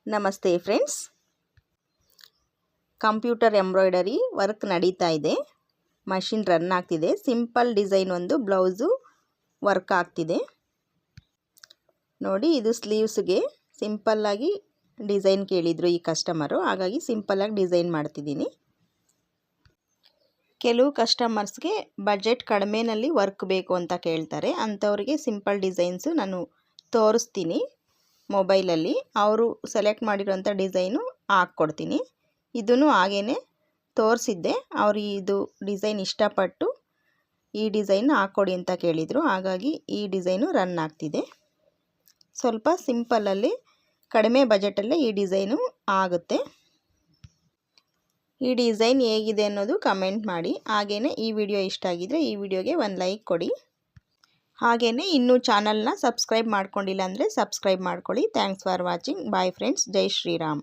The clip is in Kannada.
ನಮಸ್ತೆ ಫ್ರೆಂಡ್ಸ್, ಕಂಪ್ಯೂಟರ್ ಎಂಬ್ರಾಯ್ಡರಿ ವರ್ಕ್ ನಡೀತಾ ಇದೆ. ಮಷಿನ್ ರನ್ ಆಗ್ತಿದೆ. ಸಿಂಪಲ್ ಡಿಸೈನ್ ಒಂದು ಬ್ಲೌಸು ವರ್ಕ್ ಆಗ್ತಿದೆ ನೋಡಿ. ಇದು ಸ್ಲೀವ್ಸ್ಗೆ ಸಿಂಪಲ್ಲಾಗಿ ಡಿಸೈನ್ ಕೇಳಿದರು ಈ ಕಸ್ಟಮರು, ಹಾಗಾಗಿ ಸಿಂಪಲ್ಲಾಗಿ ಡಿಸೈನ್ ಮಾಡ್ತಿದ್ದೀನಿ. ಕೆಲವು ಕಸ್ಟಮರ್ಸ್ಗೆ ಬಜೆಟ್ ಕಡಿಮೆನಲ್ಲಿ ವರ್ಕ್ ಬೇಕು ಅಂತ ಕೇಳ್ತಾರೆ. ಅಂಥವ್ರಿಗೆ ಸಿಂಪಲ್ ಡಿಸೈನ್ಸು ನಾನು ತೋರಿಸ್ತೀನಿ ಮೊಬೈಲಲ್ಲಿ. ಅವರು ಸೆಲೆಕ್ಟ್ ಮಾಡಿರೋಂಥ ಡಿಸೈನು ಹಾಕ್ಕೊಡ್ತೀನಿ. ಇದೂ ಹಾಗೇ ತೋರಿಸಿದ್ದೆ. ಅವರು ಇದು ಡಿಸೈನ್ ಇಷ್ಟಪಟ್ಟು ಈ ಡಿಸೈನ್ ಹಾಕ್ಕೊಡಿ ಅಂತ ಕೇಳಿದರು, ಹಾಗಾಗಿ ಈ ಡಿಸೈನು ರನ್ ಆಗ್ತಿದೆ. ಸ್ವಲ್ಪ ಸಿಂಪಲಲ್ಲಿ ಕಡಿಮೆ ಬಜೆಟಲ್ಲೇ ಈ ಡಿಸೈನು ಆಗುತ್ತೆ. ಈ ಡಿಸೈನ್ ಹೇಗಿದೆ ಅನ್ನೋದು ಕಮೆಂಟ್ ಮಾಡಿ. ಹಾಗೆಯೇ ಈ ವಿಡಿಯೋ ಇಷ್ಟ ಆಗಿದ್ದರೆ ಈ ವಿಡಿಯೋಗೆ ಒಂದು ಲೈಕ್ ಕೊಡಿ. ಹಾಗೆಯೇ ಇನ್ನೂ ಚಾನಲ್ನ ಸಬ್ಸ್ಕ್ರೈಬ್ ಮಾಡ್ಕೊಂಡಿಲ್ಲ ಅಂದರೆ ಸಬ್ಸ್ಕ್ರೈಬ್ ಮಾಡ್ಕೊಳ್ಳಿ. Thanks for watching. Bye friends. ಜೈ ಶ್ರೀರಾಮ್.